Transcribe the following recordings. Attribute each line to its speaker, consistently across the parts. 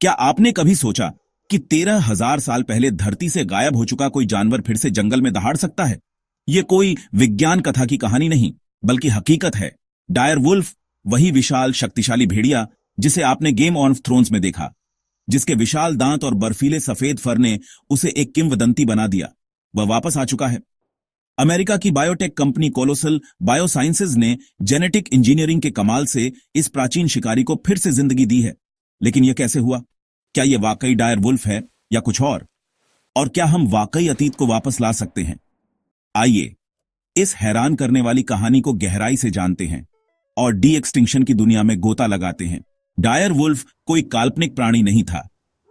Speaker 1: क्या आपने कभी सोचा कि 13,000 साल पहले धरती से गायब हो चुका कोई जानवर फिर से जंगल में दहाड़ सकता है? ये कोई विज्ञान कथा की कहानी नहीं, बल्कि हकीकत है। डायर वुल्फ, वही विशाल शक्तिशाली भेड़िया जिसे आपने गेम ऑफ थ्रोन्स में देखा, जिसके विशाल दांत और बर्फीले सफेद फर ने उसे एक किंवदंती बना दिया, वह वापस आ चुका है। अमेरिका की बायोटेक कंपनी कोलोसल बायोसाइंसेज ने जेनेटिक इंजीनियरिंग के कमाल से इस प्राचीन शिकारी को फिर से जिंदगी दी है। लेकिन यह कैसे हुआ? क्या यह वाकई डायर वुल्फ है या कुछ और? क्या हम वाकई अतीत को वापस ला सकते हैं? आइए इस हैरान करने वाली कहानी को गहराई से जानते हैं और डी एक्सटिंक्शन की दुनिया में गोता लगाते हैं। डायर वुल्फ कोई काल्पनिक प्राणी नहीं था।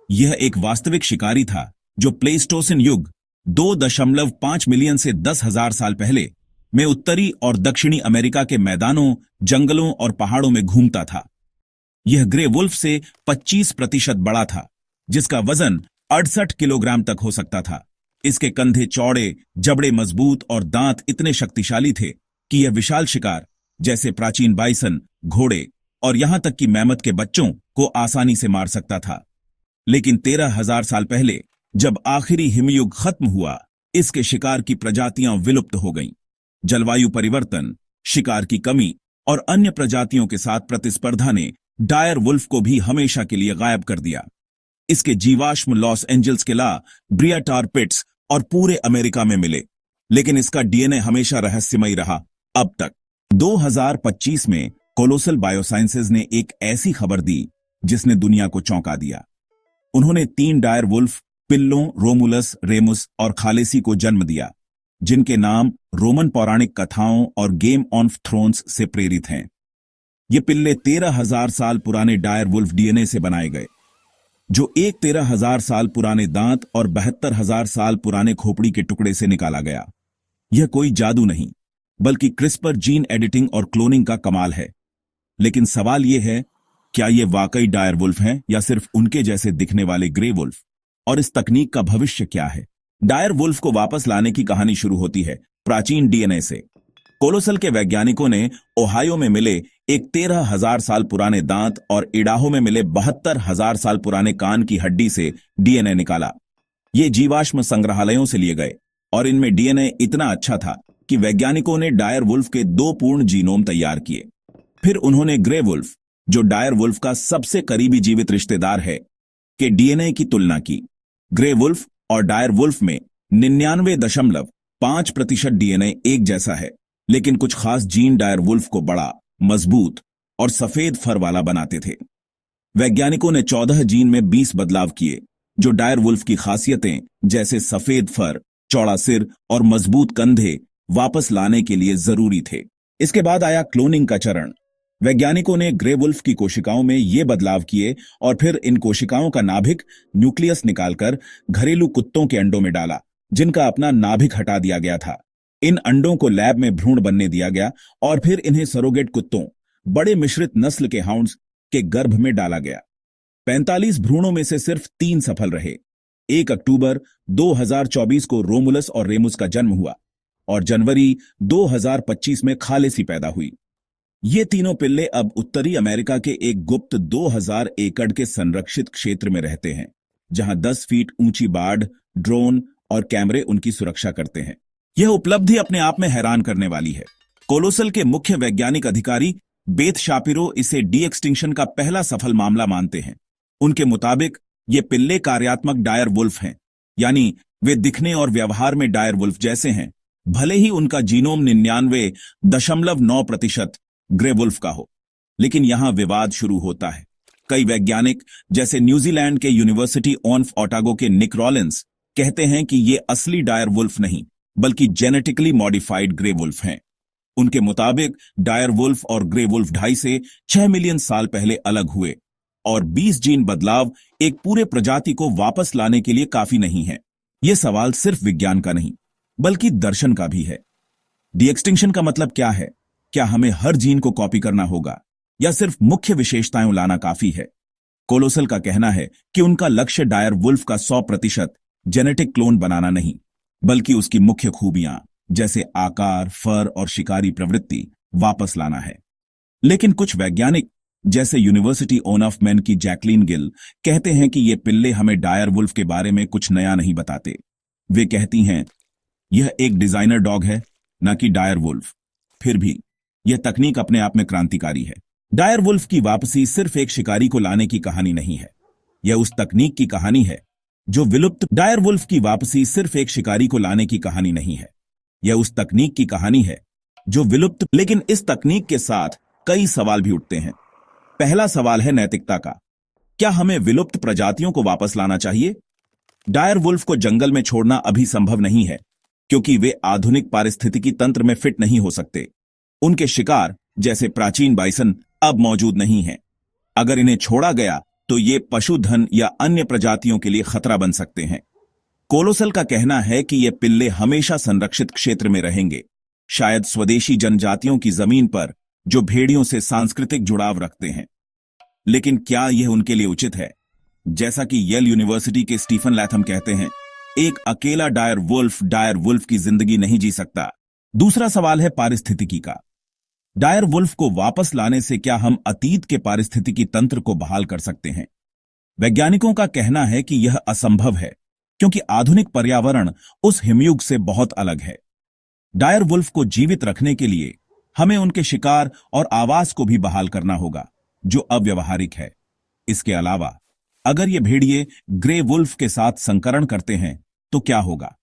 Speaker 1: यह एक वास्तविक शिकारी था जो प्लेस्टोसिन युग 2.5 मिलियन से 10,000 साल पहले में उत्तरी और दक्षिणी अमेरिका के मैदानों, जंगलों और पहाड़ों में घूमता था। यह ग्रे वुल्फ से 25% बड़ा था, जिसका वजन 68 किलोग्राम तक हो सकता था। इसके कंधे चौड़े, जबड़े मजबूत और दांत इतने शक्तिशाली थे कि यह विशाल शिकार जैसे प्राचीन बाइसन, घोड़े और यहां तक कि मैमथ के बच्चों को आसानी से मार सकता था। लेकिन 13,000 साल पहले जब आखिरी हिमयुग खत्म हुआ, इसके शिकार की प्रजातियां विलुप्त हो गईं। जलवायु परिवर्तन, शिकार की कमी और अन्य प्रजातियों के साथ प्रतिस्पर्धा ने डायर वुल्फ को भी हमेशा के लिए गायब कर दिया। इसके जीवाश्म लॉस एंजल्स के ला, ब्रिया टार पिट्स और पूरे अमेरिका में मिले, लेकिन इसका डीएनए हमेशा रहस्यमयी रहा। अब तक 2025 में कोलोसल बायोसाइंसेज ने एक ऐसी खबर दी जिसने दुनिया को चौंका दिया। उन्होंने 3 डायर वुल्फ पिल्लों, रोमुलस, रेमुस और खालेसी को जन्म दिया, जिनके नाम रोमन पौराणिक कथाओं और गेम ऑफ थ्रोन्स से प्रेरित हैं। ये पिल्ले 13,000 साल पुराने डायर वुल्फ डीएनए से बनाए गए, जो एक 13,000 साल पुराने दांत और 72,000 साल पुराने खोपड़ी के टुकड़े से निकाला गया। यह कोई जादू नहीं, बल्कि क्रिस्पर जीन एडिटिंग और क्लोनिंग का कमाल है। लेकिन सवाल यह है, क्या ये वाकई डायर वुल्फ हैं या सिर्फ उनके जैसे दिखने वाले ग्रे वुल्फ? और इस तकनीक का भविष्य क्या है? डायर वुल्फ को वापस लाने की कहानी शुरू होती है प्राचीन डीएनए से। कोलोसल के वैज्ञानिकों ने ओहायो में मिले एक 13,000 साल पुराने दांत और इडाहो में मिले 72,000 साल पुराने कान की हड्डी से डीएनए निकाला। ये जीवाश्म संग्रहालयों से लिए गए और इनमें डीएनए इतना अच्छा था कि वैज्ञानिकों ने डायर वुल्फ के 2 पूर्ण जीनोम तैयार किए। फिर उन्होंने ग्रे वुल्फ, जो डायर वुल्फ का सबसे करीबी जीवित रिश्तेदार है, के डीएनए की तुलना की। ग्रे वुल्फ और डायर वुल्फ में 99.5% डीएनए एक जैसा है, लेकिन कुछ खास जीन डायर वुल्फ को बड़ा, मजबूत और सफेद फर वाला बनाते थे। वैज्ञानिकों ने 14 जीन में 20 बदलाव किए, जो डायर वुल्फ की खासियतें जैसे सफेद फर, चौड़ा सिर और मजबूत कंधे वापस लाने के लिए जरूरी थे। इसके बाद आया क्लोनिंग का चरण। वैज्ञानिकों ने ग्रे वुल्फ की कोशिकाओं में ये बदलाव किए और फिर इन कोशिकाओं का नाभिक, न्यूक्लियस निकालकर घरेलू कुत्तों के अंडों में डाला, जिनका अपना नाभिक हटा दिया गया था। इन अंडों को लैब में भ्रूण बनने दिया गया और फिर इन्हें सरोगेट कुत्तों, बड़े मिश्रित नस्ल के हाउंड्स के गर्भ में डाला गया। 45 भ्रूणों में से सिर्फ 3 सफल रहे। 1 अक्टूबर 2024 को रोमुलस और रेमुस का जन्म हुआ और जनवरी 2025 में खालेसी पैदा हुई। ये तीनों पिल्ले अब उत्तरी अमेरिका के एक गुप्त 2000 एकड़ के संरक्षित क्षेत्र में रहते हैं, जहां 10 फीट ऊंची बाड़, ड्रोन और कैमरे उनकी सुरक्षा करते हैं। यह उपलब्धि अपने आप में हैरान करने वाली है। कोलोसल के मुख्य वैज्ञानिक अधिकारी बेथ शापिरो इसे डी एक्सटिंक्शन का पहला सफल मामला मानते हैं। उनके मुताबिक ये पिल्ले कार्यात्मक डायर वुल्फ हैं, यानी वे दिखने और व्यवहार में डायर वुल्फ जैसे हैं, भले ही उनका जीनोम 99.9% ग्रे वुल्फ का हो। लेकिन यहां विवाद शुरू होता है। कई वैज्ञानिक, जैसे न्यूजीलैंड के यूनिवर्सिटी ऑफ ओटागो के निक रॉलिंस, कहते हैं कि ये असली डायर वुल्फ नहीं, बल्कि जेनेटिकली मॉडिफाइड ग्रे वुल्फ हैं। उनके मुताबिक डायर वुल्फ और ग्रे वुल्फ 2.5 से 6 मिलियन साल पहले अलग हुए और 20 जीन बदलाव एक पूरे प्रजाति को वापस लाने के लिए काफी नहीं है। यह सवाल सिर्फ विज्ञान का नहीं, बल्कि दर्शन का भी है। डी एक्सटिंक्शन का मतलब क्या है? क्या हमें हर जीन को कॉपी करना होगा या सिर्फ मुख्य विशेषताएं लाना काफी है? कोलोसल का कहना है कि उनका लक्ष्य डायर वुल्फ का 100% जेनेटिक क्लोन बनाना नहीं, बल्कि उसकी मुख्य खूबियां जैसे आकार, फर और शिकारी प्रवृत्ति वापस लाना है। लेकिन कुछ वैज्ञानिक जैसे यूनिवर्सिटी ऑफ मैन की जैकलीन गिल कहते हैं कि ये पिल्ले हमें डायर वुल्फ के बारे में कुछ नया नहीं बताते। वे कहती हैं, यह एक डिजाइनर डॉग है, न कि डायर वुल्फ। फिर भी यह तकनीक अपने आप में क्रांतिकारी है। डायर वुल्फ की वापसी सिर्फ एक शिकारी को लाने की कहानी नहीं है, यह उस तकनीक की कहानी है जो विलुप्त। डायर वुल्फ की वापसी सिर्फ एक शिकारी को लाने की कहानी नहीं है, यह उस तकनीक की कहानी है जो विलुप्त। लेकिन इस तकनीक के साथ कई सवाल भी उठते हैं। पहला सवाल है नैतिकता का। क्या हमें विलुप्त प्रजातियों को वापस लाना चाहिए? डायर वुल्फ को जंगल में छोड़ना अभी संभव नहीं है, क्योंकि वे आधुनिक पारिस्थितिकी तंत्र में फिट नहीं हो सकते। उनके शिकार जैसे प्राचीन बाइसन अब मौजूद नहीं हैं। अगर इन्हें छोड़ा गया तो ये पशुधन या अन्य प्रजातियों के लिए खतरा बन सकते हैं। कोलोसल का कहना है कि ये पिल्ले हमेशा संरक्षित क्षेत्र में रहेंगे, शायद स्वदेशी जनजातियों की जमीन पर जो भेड़ियों से सांस्कृतिक जुड़ाव रखते हैं। लेकिन क्या यह उनके लिए उचित है? जैसा कि येल यूनिवर्सिटी के स्टीफन लैथम कहते हैं, एक अकेला डायर वुल्फ की जिंदगी नहीं जी सकता। दूसरा सवाल है पारिस्थितिकी का। डायर वुल्फ को वापस लाने से क्या हम अतीत के पारिस्थितिकी तंत्र को बहाल कर सकते हैं? वैज्ञानिकों का कहना है कि यह असंभव है, क्योंकि आधुनिक पर्यावरण उस हिमयुग से बहुत अलग है। डायर वुल्फ को जीवित रखने के लिए हमें उनके शिकार और आवास को भी बहाल करना होगा, जो अव्यवहारिक है। इसके अलावा अगर ये भेड़िए ग्रे वुल्फ के साथ संकरण करते हैं तो क्या होगा?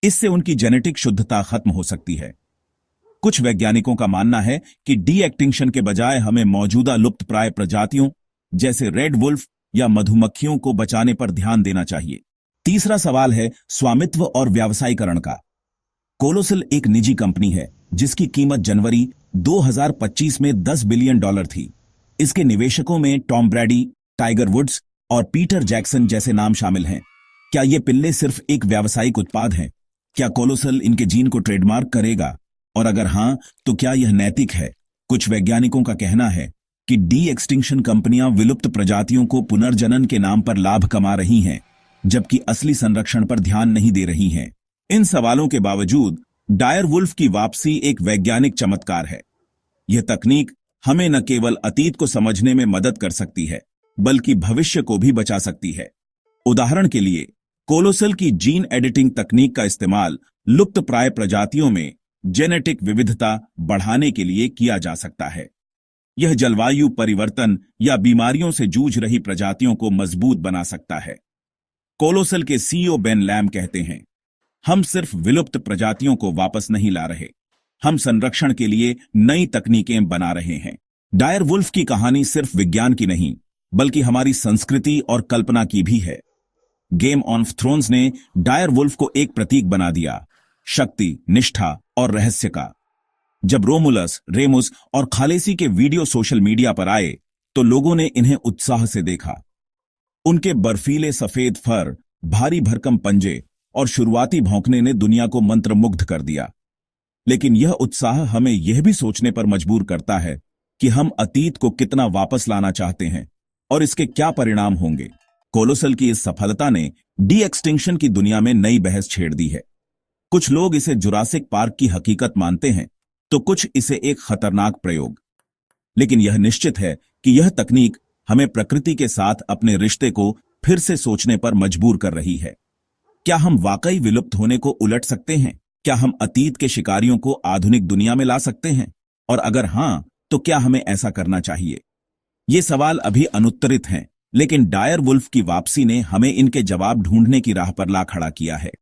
Speaker 1: इससे उनकी जेनेटिक शुद्धता खत्म हो सकती है। कुछ वैज्ञानिकों का मानना है कि डी एक्सटिंक्शन के बजाय हमें मौजूदा लुप्तप्राय प्रजातियों जैसे रेड वुल्फ या मधुमक्खियों को बचाने पर ध्यान देना चाहिए। तीसरा सवाल है स्वामित्व और व्यावसायीकरण का। कोलोसल एक निजी कंपनी है जिसकी कीमत जनवरी 2025 में $10 बिलियन थी। इसके निवेशकों में टॉम ब्रैडी, टाइगर वुड्स और पीटर जैक्सन जैसे नाम शामिल हैं। क्या ये पिल्ले सिर्फ एक व्यावसायिक उत्पाद हैं? क्या कोलोसल इनके जीन को ट्रेडमार्क करेगा? और अगर हां, तो क्या यह नैतिक है? कुछ वैज्ञानिकों का कहना है कि डी एक्सटिंक्शन कंपनियां विलुप्त प्रजातियों को पुनर्जनन के नाम पर लाभ कमा रही हैं, जबकि असली संरक्षण पर ध्यान नहीं दे रही हैं। इन सवालों के बावजूद डायर वुल्फ की वापसी एक वैज्ञानिक चमत्कार है। यह तकनीक हमें न केवल अतीत को समझने में मदद कर सकती है, बल्कि भविष्य को भी बचा सकती है। उदाहरण के लिए, कोलोसल की जीन एडिटिंग तकनीक का इस्तेमाल लुप्तप्राय प्रजातियों में जेनेटिक विविधता बढ़ाने के लिए किया जा सकता है। यह जलवायु परिवर्तन या बीमारियों से जूझ रही प्रजातियों को मजबूत बना सकता है। कोलोसल के सीईओ बेन लैम कहते हैं, हम सिर्फ विलुप्त प्रजातियों को वापस नहीं ला रहे, हम संरक्षण के लिए नई तकनीकें बना रहे हैं। डायर वुल्फ की कहानी सिर्फ विज्ञान की नहीं, बल्कि हमारी संस्कृति और कल्पना की भी है। गेम ऑफ थ्रोन्स ने डायर वुल्फ को एक प्रतीक बना दिया, शक्ति, निष्ठा और रहस्य का। जब रोमुलस, रेमुस और खालेसी के वीडियो सोशल मीडिया पर आए तो लोगों ने इन्हें उत्साह से देखा। उनके बर्फीले सफेद फर, भारी भरकम पंजे और शुरुआती भौंकने ने दुनिया को मंत्रमुग्ध कर दिया। लेकिन यह उत्साह हमें यह भी सोचने पर मजबूर करता है कि हम अतीत को कितना वापस लाना चाहते हैं और इसके क्या परिणाम होंगे। कोलोसल की इस सफलता ने डी एक्सटिंक्शन की दुनिया में नई बहस छेड़ दी है। कुछ लोग इसे जुरासिक पार्क की हकीकत मानते हैं, तो कुछ इसे एक खतरनाक प्रयोग। लेकिन यह निश्चित है कि यह तकनीक हमें प्रकृति के साथ अपने रिश्ते को फिर से सोचने पर मजबूर कर रही है। क्या हम वाकई विलुप्त होने को उलट सकते हैं? क्या हम अतीत के शिकारियों को आधुनिक दुनिया में ला सकते हैं? और अगर हां, तो क्या हमें ऐसा करना चाहिए? ये सवाल अभी अनुत्तरित हैं, लेकिन डायर वुल्फ की वापसी ने हमें इनके जवाब ढूंढने की राह पर ला खड़ा किया है।